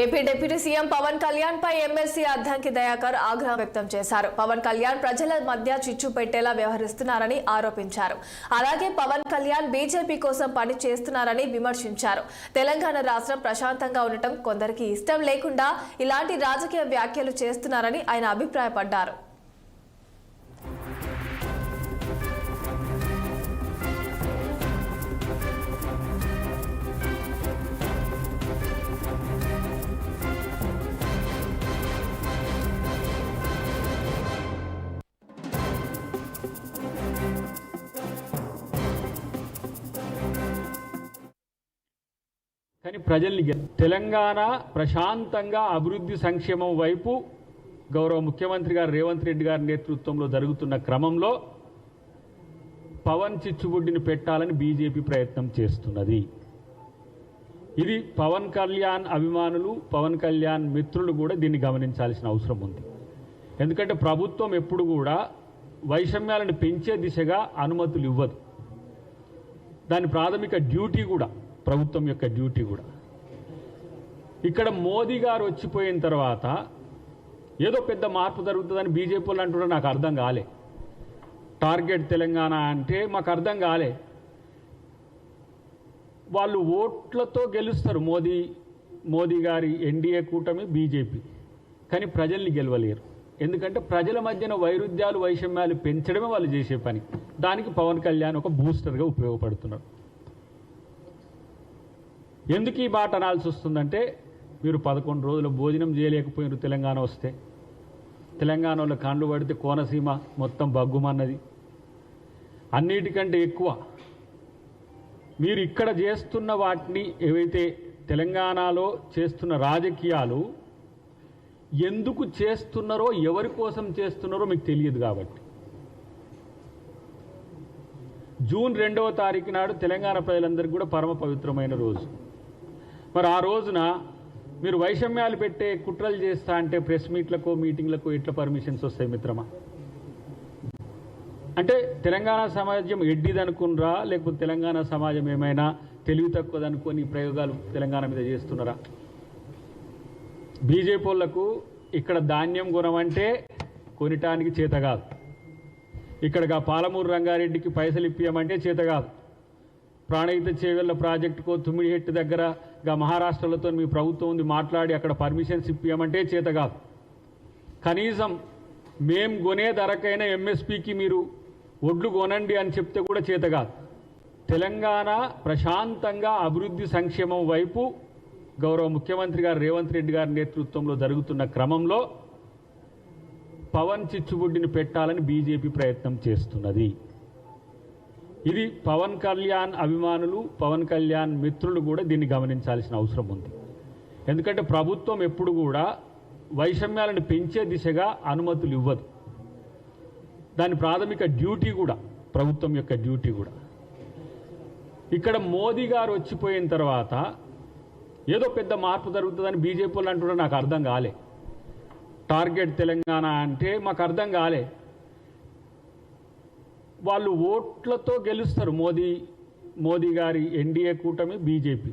AP deputy CM Pawan Kalyan పై MLC Addanki Dayakar ఆగ్రహం వ్యక్తం చేశారు. పవన్ కళ్యాణ్ ప్రజల మధ్య చిచ్చు పెట్టేలా వ్యవహరిస్తున్నారని ఆరోపించారు. అలాగే పవన్ కళ్యాణ్ బీజేపీ కోసం పని చేస్తున్నారని విమర్శించారు. తెలంగాణ రాష్ట్రం ప్రశాంతంగా ఉండటం కొందరికి ఇష్టం లేకుండా ఇలాంటి రాజకీయ వ్యాఖ్యలు చేస్తున్నారని ఆయన అభిప్రాయపడ్డారు. కానీ ప్రజల్ని తెలంగాణ ప్రశాంతంగా అభివృద్ధి సంక్షేమం వైపు గౌరవ ముఖ్యమంత్రి గారు రేవంత్ రెడ్డి గారి నేతృత్వంలో జరుగుతున్న క్రమంలో పవన్ చిచ్చుబుడ్డిని పెట్టాలని బీజేపీ ప్రయత్నం చేస్తున్నది. ఇది పవన్ కళ్యాణ్ అభిమానులు, పవన్ కళ్యాణ్ మిత్రులు కూడా దీన్ని గమనించాల్సిన అవసరం ఉంది. ఎందుకంటే ప్రభుత్వం ఎప్పుడు కూడా వైషమ్యాలను పెంచే దిశగా అనుమతులు ఇవ్వదు. దాని ప్రాథమిక డ్యూటీ కూడా, ప్రభుత్వం యొక్క డ్యూటీ కూడా. ఇక్కడ మోదీ గారు వచ్చిపోయిన తర్వాత ఏదో పెద్ద మార్పు జరుగుతుందని బీజేపీ వాళ్ళు అంటున్నారు. నాకు అర్థం కాలే. టార్గెట్ తెలంగాణ అంటే మాకు అర్థం కాలే. వాళ్ళు ఓట్లతో గెలుస్తారు. మోదీ గారి ఎన్డీఏ కూటమి బీజేపీ, కానీ ప్రజల్ని గెలవలేరు. ఎందుకంటే ప్రజల మధ్యన వైరుధ్యాలు, వైషమ్యాలు పెంచడమే వాళ్ళు చేసే పని. దానికి పవన్ కళ్యాణ్ ఒక బూస్టర్గా ఉపయోగపడుతున్నారు. ఎందుకు ఈ మాట అనాల్సి వస్తుందంటే, మీరు 11 రోజుల భోజనం చేయలేకపోయినారు తెలంగాణ వస్తే. తెలంగాణలో కాండ్లు పడితే కోనసీమ మొత్తం బగ్గుమన్నది. అన్నిటికంటే ఎక్కువ మీరు ఇక్కడ చేస్తున్న వాటిని, ఏవైతే తెలంగాణలో చేస్తున్న రాజకీయాలు ఎందుకు చేస్తున్నారో, ఎవరి కోసం చేస్తున్నారో మీకు తెలియదు. కాబట్టి జూన్ 2వ తారీఖు నాడు తెలంగాణ ప్రజలందరికీ కూడా పరమ పవిత్రమైన రోజు. మరి ఆ రోజున మీరు వైషమ్యాలు పెట్టే కుట్రలు చేస్తా అంటే ప్రెస్ మీట్లకు, మీటింగ్లకు ఎట్లా పర్మిషన్స్ వస్తాయి మిత్రమా? అంటే తెలంగాణ సమాజం ఎడ్డిదనుకున్నారా, లేకపోతే తెలంగాణ సమాజం ఏమైనా తెలివి తక్కువదనుకొని ప్రయోగాలు తెలంగాణ మీద చేస్తున్నారా? బీజేపీ వాళ్ళకు ఇక్కడ ధాన్యం కొనమంటే కొనటానికి చేత కాదు. ఇక్కడగా పాలమూరు రంగారెడ్డికి పైసలు ఇప్పియమంటే చేత కాదు. ప్రాణహిత చేవెళ్ల ప్రాజెక్టుకో తుమ్మిడిహెట్టు దగ్గర మహారాష్ట్రలతో మీ ప్రభుత్వం ఉంది మాట్లాడి అక్కడ పర్మిషన్స్ ఇప్పియమంటే చేత కాదు. కనీసం మేం కొనే ధరకైనా ఎంఎస్పీకి మీరు ఒడ్లు కొనండి అని చెప్తే కూడా చేత కాదు. తెలంగాణ ప్రశాంతంగా అభివృద్ధి సంక్షేమం వైపు గౌరవ ముఖ్యమంత్రి గారు రేవంత్ రెడ్డి గారి నేతృత్వంలో జరుగుతున్న క్రమంలో పవన్ చిచ్చుబుడ్డిని పెట్టాలని బీజేపీ ప్రయత్నం చేస్తున్నది. ఇది పవన్ కళ్యాణ్ అభిమానులు, పవన్ కళ్యాణ్ మిత్రులు కూడా దీన్ని గమనించాల్సిన అవసరం ఉంది. ఎందుకంటే ప్రభుత్వం ఎప్పుడు కూడా వైషమ్యాలను పెంచే దిశగా అనుమతులు ఇవ్వదు. దాని ప్రాథమిక డ్యూటీ కూడా, ప్రభుత్వం యొక్క డ్యూటీ కూడా. ఇక్కడ మోదీ గారు వచ్చిపోయిన తర్వాత ఏదో పెద్ద మార్పు జరుగుతుందని బీజేపీ వాళ్ళు అంటున్నారు. నాకు అర్థం కాలే. టార్గెట్ తెలంగాణ అంటే మాకు అర్థం కాలే. వాళ్ళు ఓట్లతో గెలుస్తారు. మోదీ గారి ఎన్డీఏ కూటమి బీజేపీ,